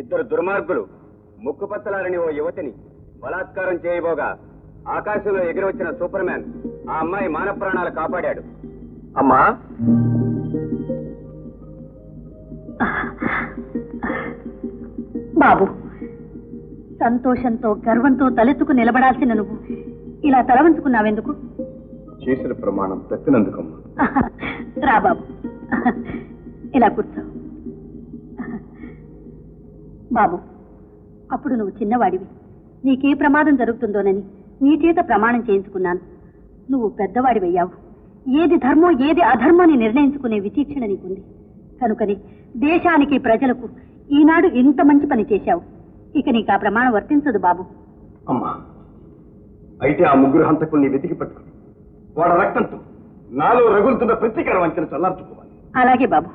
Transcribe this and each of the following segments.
ఇద్దరు దుర్మార్గులు ముక్కుపచ్చలారని ఓ యువతిని బలాత్కారం చేయబోగా ఆకాశంలో ఎగిరి వచ్చిన సూపర్ మ్యాన్ ఆ అమ్మాయి మాన ప్రాణాలు కాపాడాడు. అమ్మా, బాబు, సంతోషంతో గర్వంతో తలెత్తుకు నిలబడాల్సిన నువ్వు ఇలా తలవంచుకున్నావెందుకు? చేసిన ప్రమాణం తప్పినందుకమ్మా. రా బాబు, ఇలా కూర్చో. బాబు, అప్పుడు నువ్వు చిన్నవాడివి, నీకే ప్రమాదం జరుగుతుందోనని నీ చేత ప్రమాణం చేయించుకున్నాను. నువ్వు పెద్దవాడివయ్యావు. ఏది ధర్మం ఏది అధర్మాన్ని నిర్ణయించుకునే విచక్షణ నీకుంది. కనుకని దేశానికి ప్రజలకు ఈనాడు ఇంత మంచి పని చేశావు. ఇక నీకు ఆ ప్రమాణం వర్తించదు బాబు. అమ్మా, అయితే ఆ ముగ్గురు హంతకుల్ని వెతికి పట్టుకుని వాడ రక్తంతో నాలో రగులుతున్న ప్రతీకార వంచన చల్లార్చుకోవాలి. అలాగే బాబు,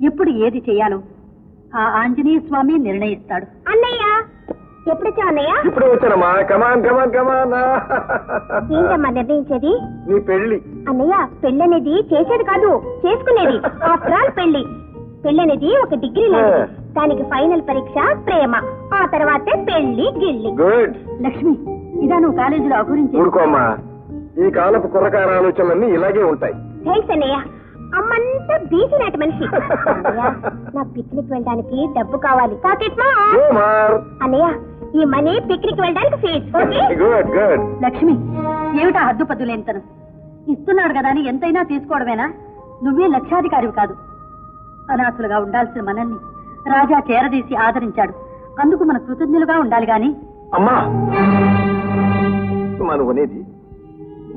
ఎప్పుడు ఏది చేయాలో ఆ ఆంజనేయ స్వామి నిర్ణయిస్తాడు. అన్నయ్య, ఎప్పుడొచ్చా అన్నయ్య? ఇప్పుడే వచ్చానమ్మా. కమాన్ కమాన్ కమాన్. ఏంటమ్మా నిర్ణయించేది? నీ పెళ్లి. అన్నయ్య, పెళ్లి అనేది చేసేది కాదు, చేసుకునేది. ఆఫ్టర్ ఆల్ పెళ్లి అనేది ఒక డిగ్రీ లాంటిది. దానికి ఫైనల్ పరీక్ష ప్రేమ, ఆ తర్వాతే పెళ్లి గిల్లి. గుడ్. లక్ష్మి, ఇదా నువ్వు కాలేజీలో అగురించి? ఊరుకోమ్మా, ఈ కాలపు కుర్రకార ఆలోచనలన్నీ ఇలాగే ఉంటాయి. థ్యాంక్స్ అన్నయ్య. అమ్మంతా బీసీ నాటి మనిషి. నా పిక్నిక్ వెళ్ళడానికి డబ్బు కావాలి. అన్నయ్య, ఈ మనీ పిక్నిక్ వెళ్ళడానికి ఫీజ్. Good good. లక్ష్మి, ఏమిటా హద్దుపద్దులేంతను? ఇస్తున్నాడు కదా అని ఎంతైనా తీసుకోవడమేనా? నువ్వే లక్షాధికారివి కాదు. అనాథులుగా ఉండాల్సిన మనల్ని రాజా చేరదీసి ఆదరించాడు. అందుకు మన కృతజ్ఞులుగా ఉండాలి గాని. అమ్మా, మనం అనేది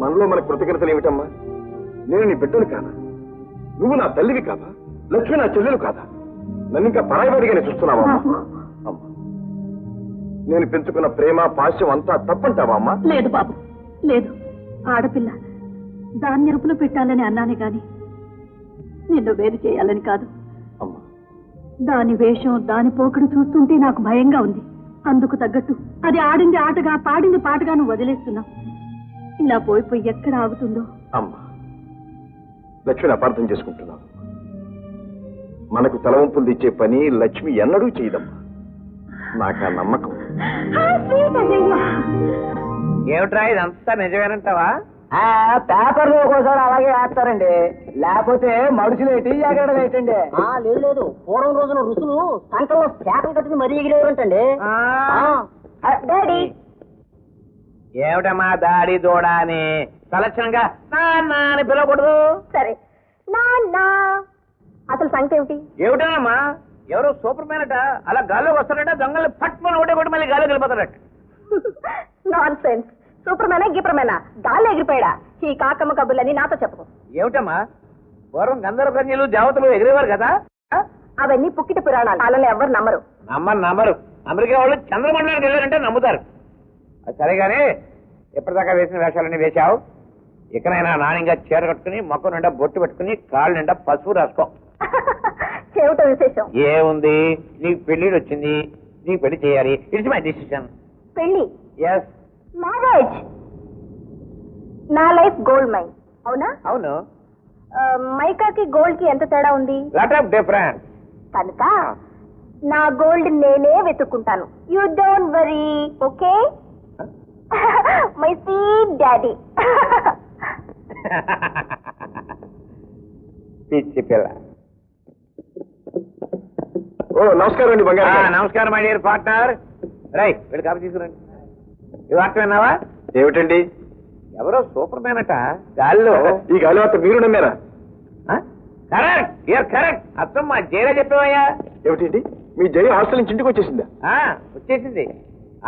మనలో మన కృతజ్ఞతలు ఏమిటమ్మా? నేను నీ బిడ్డను కాదా? నువ్వు నా తల్లివి కాదా? లక్ష్మి నా చెల్లెలు కాదా? నన్ను ఇంకా పరాయివాడిగానే చూస్తున్నావా? అమ్మా, నేను పెంచుకున్న ప్రేమ పాశ్యం అంతా తప్పంటావా అమ్మా? లేదు బాబు, లేదు. ఆడపిల్ల దాన్ని ఎరుపులు పెట్టాలని అన్నానే గాని నిన్ను వేరు చేయాలని కాదు. అమ్మా, దాని వేషం దాని పోకడు చూస్తుంటే నాకు భయంగా ఉంది. అందుకు తగ్గట్టు అది ఆడింది ఆటగా పాడింది పాటగా నువ్వు వదిలేస్తున్నావు. ఇలా పోయిపోయి ఎక్కడ ఆగుతుందో. అమ్మా, లక్ష్మిని అపార్థం చేసుకుంటున్నావు. మనకు తలవంపులు తెచ్చే పని లక్ష్మి ఎన్నడూ చేయదమ్మా. నాకు ఆ నమ్మకం. ఏమిట్రా ఇదంతా నిజమేనంటావా? పేపర్లు ఒక్కోసారి అలాగే వేస్తారండి, లేకపోతే మనుషులు ఎట్టి ఎగరడం ఏంటండి? లేదు లేదు, పూర్వం రోజున రుసులు సంకల్లో శాఖలు కట్టుకుని మరీ ఎగిరేవంటండి. డాడీ, ఏమిటమ్మా దాడి దూడ అని తలక్షణంగా నాన్న అని పిలవకూడదు. సరే నాన్న. అసలు సంగతి ఏమిటి? ఏమిటమ్మా, ఎవరో సూపర్ మ్యాన్ అట అలా గాల్లోకి వస్తాడట, దొంగలు పట్టుమని ఒకటే కొట్టి మళ్ళీ గాల్లో వెళ్ళిపోతాడట. Non sense. సూపర్ మేనా గిపర్ మేనా? గాల్లో ఎగిరిపోయాడా? ఈ కాకమ్మ కబుర్లని నాతో చెప్పకు. ఏమిటమ్మా, పూర్వం గంధర్వ కన్యలు దేవతలు ఎగిరేవారు కదా? అవన్నీ పుక్కిట పురాణాలు. వాళ్ళని ఎవరు నమ్మరు. నమ్మరు. అమెరికా వాళ్ళు చంద్రమండలానికి వెళ్ళారంటే నమ్ముతారు. అది సరేగానే, ఎప్పటిదాకా వేసిన వేషాలన్నీ వేశావు. ఇకనైనా నాణ్యంగా చీర కట్టుకుని మొక్క నిండా బొట్టు పెట్టుకుని కాళ్ళు నిండా పసుపు రాసుకో. ఏమిటో విశేషం? ఏముంది, నీకు పెళ్లిడు వచ్చింది, నీకు పెళ్లి చేయాలి. It's my decision. పెళ్లి? Yes, marriage. నా లైఫ్ గోల్డ్ మైన్. అవునా? అవును. మైకాకి గోల్డ్ కి ఎంత తేడా ఉంది? Lot of difference. కనుక నా గోల్డ్ నేనే వెతుక్కుంటాను. You don't worry, okay? My sweet daddy. పిచ్చి పిల్ల. ఓ నమస్కారం అండి బంగారు. నమస్కారం మై డియర్ పార్ట్నర్. రై వీళ్ళు కాపీ తీసుకురండి. ఈ వార్త విన్నావా? ఏమిటండి? ఎవరో సూపర్ మ్యాన్ అట గాల్లో. ఈ గాలి వార్త మీరు నమ్మారా? Correct, your correct. అర్థం మా జైలా చెప్పావయ్యా. ఏమిటండి, మీ జయ హాస్టల్ నుంచి ఇంటికి వచ్చేసిందా? వచ్చేసింది.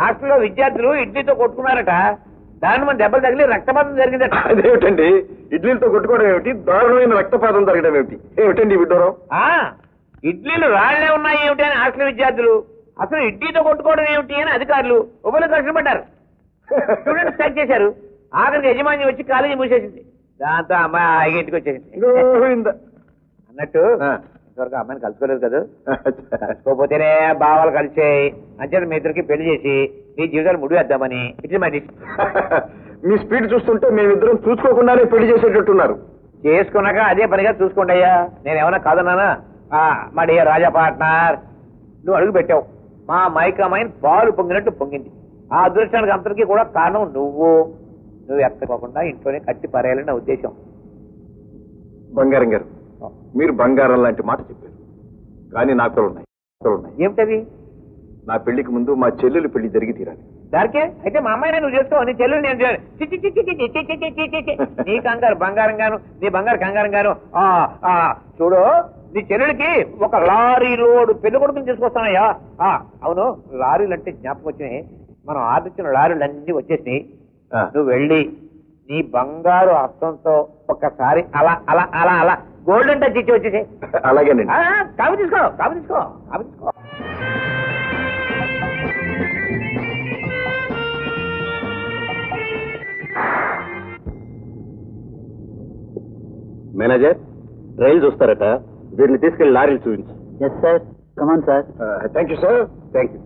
హాస్టల్లో విద్యార్థులు ఇడ్లీతో కొట్టుకున్నారట. దాని మన దెబ్బలు తగిలి రక్తపాతం జరిగిందట. అదేమిటండి, ఇడ్లీలతో కొట్టుకోవడం ఏమిటి, దారుణమైన రక్తపాతం జరగడం ఏమిటి? ఏమిటండి విడ్డూరం? ఇడ్లీలు రాళ్లే ఉన్నాయి ఏమిటి అని హాస్టల్ విద్యార్థులు, అసలు ఇడ్లీతో కొట్టుకోవడం ఏమిటి అని అధికారులు ఉభయలు కష్టపడ్డారు. స్టూడెంట్స్ స్ట్రైక్ చేశారు. ఆఖరికి యజమాని వచ్చి కాలేజీ మూసేసింది. దాంతో అమ్మాయి ఇంటికి వచ్చేసింది. అన్నట్టు ఇంతవరకు అమ్మాయిని కలుసుకోలేదు కదా? కలుసుకోపోతేనే భావాలు కలిసాయి. అంచేత మీ ఇద్దరికి పెళ్లి చేసి మీ జీవితాలు ముడివేద్దామని. It's my decision. మీ స్పీడ్ చూస్తుంటే మేమిద్దరం చూసుకోకుండానే పెళ్లి చేసేటట్టున్నారు. చేసుకున్నాక అదే పనిగా చూసుకోండి అయ్యా. నేను ఏమన్నా కాదన్నానా? మా డియర్ రాజా పార్ట్నర్, నువ్వు అడుగు పెట్టావు. మా మైకమైన పాలు పొంగినట్టు పొంగింది. ఆ అదృష్టానికి అంతటికీ కూడా కారణం నువ్వు ఎక్కకోకుండా ఇంట్లోనే కట్టి పారేయాలని నా ఉద్దేశం. బంగారం గారు, మీరు బంగారం లాంటి మాట చెప్పారు, కానీ నాకు ఉన్నాయి. ఏమిటవి? నా పెళ్లికి ముందు మా చెల్లెలు పెళ్లి జరిగి తీరాలి. దానికే అయితే మా అమ్మాయిని నువ్వు చేసుకో, నీ చెల్లెలు నేను చేయాలి. నీ కంగారు బంగారం గాను, నీ బంగారు కంగారం గాను. చూడు, నీ చెల్లెలకి ఒక లారీ లోడు పెళ్లి కొడుకుని తీసుకొస్తానయ్యా. అవును, లారీలు అంటే జ్ఞాపకం వచ్చినాయి. మనం ఆర్డర్ లారీలు అన్ని వచ్చేసినాయి. నువ్వు వెళ్ళి నీ బంగారు హస్తంతో ఒక్కసారి అలా అలా అలా అలా గోల్డెన్ టచ్ ఇచ్చి వచ్చేసి. అలాగేనండి. కాపు తీసుకో, కాపు తీసుకో, కాపు తీసుకో. మేనేజర్, రైలు చూస్తారట, వీరిని తీసుకెళ్లి లారీలు చూపించు. Yes sir, come on sir. Thank you sir, thank you.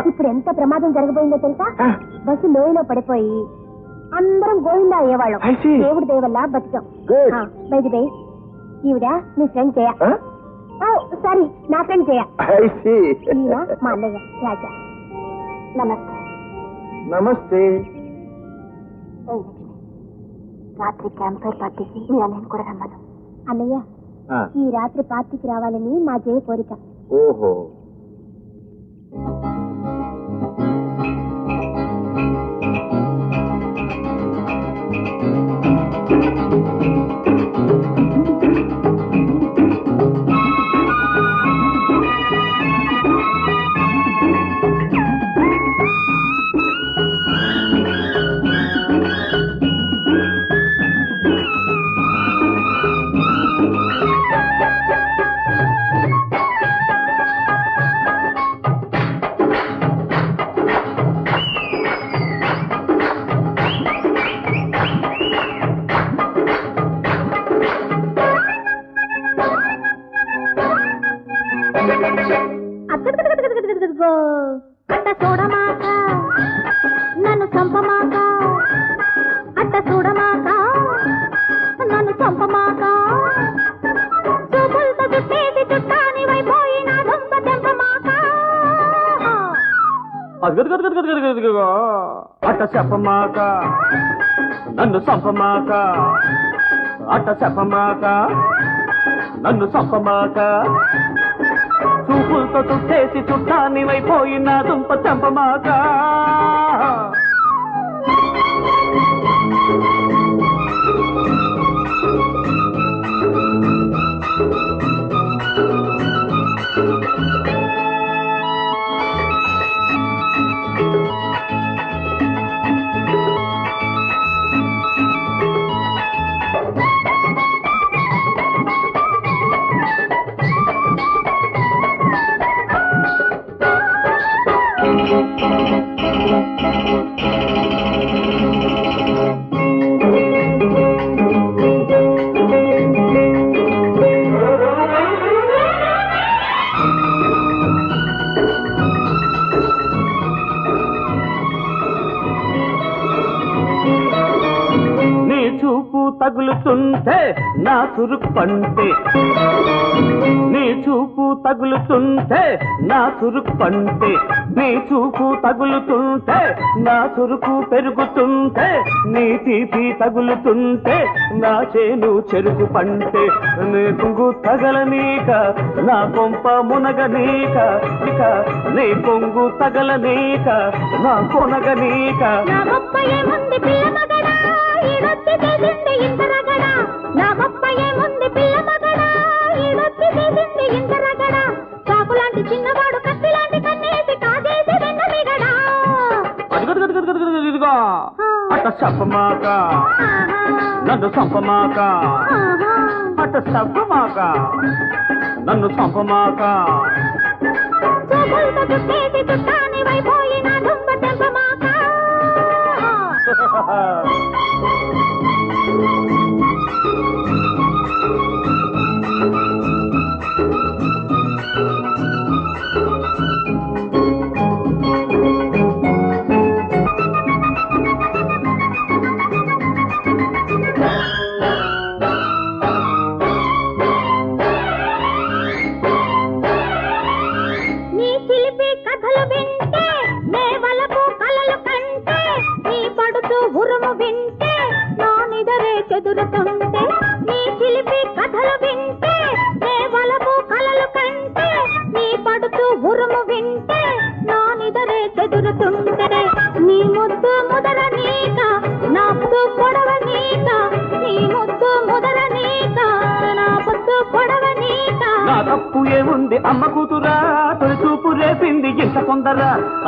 ఇప్పుడు ఎంత ప్రమాదం జరగబోయిందో తెలుసా? బస్సు లోయలో పడిపోయి అందరం గోవిందా అయ్యేవాళ్ళం. దేవుడి దేవల్లా బతికాం. బైది బై, ఈవిడ మీ ఫ్రెండ్ జయ. సారీ, నా ఫ్రెండ్ జయ. మా అన్నయ్య రాజా. నమస్తే. నమస్తే. రాత్రి క్యాంప్ ఫైర్ పార్టీకి మీ అన్నయ్యను కూడా రమ్మను. అన్నయ్య, ఈ రాత్రి పార్టీకి రావాలని మా జయ కోరిక. ఓహో. అట్ట చూడమాక, నన్ను చంపమాక, అట్ట చూడమాక, నన్ను చంపమాక, చూపులతో చుట్టేసి చుట్టాని వైపోయి నా దొంగ తెంపమాక. అట్ట చెప్పమాక, నన్ను చంపమాక, అట్ట చెప్పమాక, నన్ను చంపమాక, చూపులతో చుట్టేసి చుట్టాన్ని వైపోయి నా దుంప చంపమాక. తగులుతుంటే నా చురుకు పంటే నీ చూపు తగులుతుంటే నా చురుకు పంటే నీ చూపు తగులుతుంటే నా చురుకు పెరుగుతుంటే నీ తీపి తగులుతుంటే నా చేను చెరుకు పంటే నీ పొంగు తగలనీక నా కొంప మునగనీక ఇక నీ పొంగు తగలనీక నా కొనగనీక నా గొప్ప ఏముంది పిల్ల మగడా ఈడొచ్చి చేసింది ఇంత రగడా నా గొప్ప ఏముంది పిల్ల మగడా ఈడొచ్చి చేసింది ఇంత రగడా చాకు లాంటి చిన్నవాడు కత్తి లాంటి కన్నేసి కాజేసి వెన్న మిగడా ఇదిగో అట్ట చెప్పమాక నన్ను చంపమాక అట్ట చెప్పమాక నన్ను చంపమాక చూపులతో చుట్టేసి చుట్టాని వైపోయి నా దుంప తెంపమాక నీ చిలిపి కథలు వింటే నే వలపు కలలు కంటే నీ పడుతూ ఉరుము వింటే నా నిదరే చెదురుతుంటే నీ చిలిపి కథలు వింటే నే వలపు కలలు కంటే నీ పడుతూ ఉరుము వింటే నా నిదరే చెదురుతుంటే నీ ముద్దు ముదర నీక నా పొద్దు పొడవ నీక నీ ముద్దు ముదర నీక నా పొద్దు పొడవ నీక నా తప్పు ఏముంది అమ్మ కూతురా తొలి చూపు రేపింది ఇంత తొందర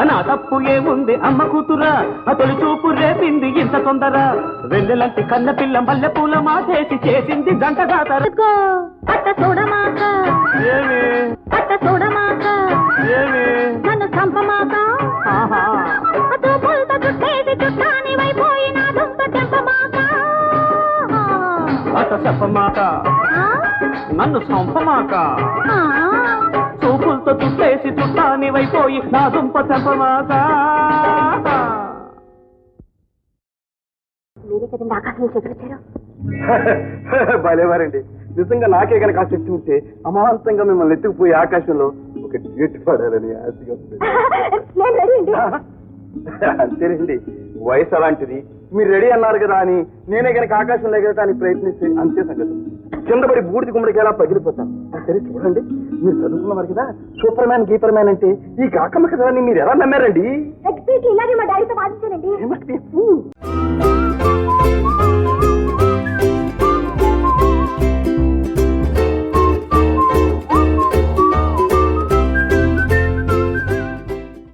నా తప్పు ఏముంది అమ్మ కూతురా తొలి చూపు రేపింది ఇంత తొందర వెన్నెలంటి కన్న పిల్ల మల్లె పూల మాటేసి చేసింది జంట జాతర అట్ట చూడమాక ఏమి అట్ట చూడమాక ఏమి నన్ను చంపమాక ఆహా చూపులతో చుట్టేసి చుట్టాని వైపోయి నా దుంప తెంపమాక అట్ట చెప్పమాక నన్ను చంపమాక ఆ, చూపులతో చుట్టేసి చుట్టాని వైపోయి నా దుంప తెంపమాక మీరే కదండి ఆకాశంలో చెగురుచారు భలేవారండి నిజంగా నాకే కనుక ఆసక్తి ఉంటే అమాంతంగా మిమ్మల్ని ఎత్తుకుపోయి ఆకాశంలో ఒక డ్యూట్ పడాలని ఆశగా ఉంది. నేను రెడీ అండి అంతేనండి వయసు అలాంటిది మీరు రెడీ అన్నారు కదా అని నేనే కనుక ఆకాశంలో ఎగరటానికి ప్రయత్నిస్తే అంతే సంగతి కిందపడి బూడిది గుమ్మడికి ఎలా పగిలిపోతాను సరే చూడండి మీరు చదువుకున్నవారు కదా సూపర్ మ్యాన్ గీపర్ మ్యాన్ అంటే ఈ కాకమ్మ కదా అని మీరు ఎలా నమ్మారండి ఎగ్జాక్ట్లీ ఇలాగే మా డాడీతో వాదించానండి You must be a fool.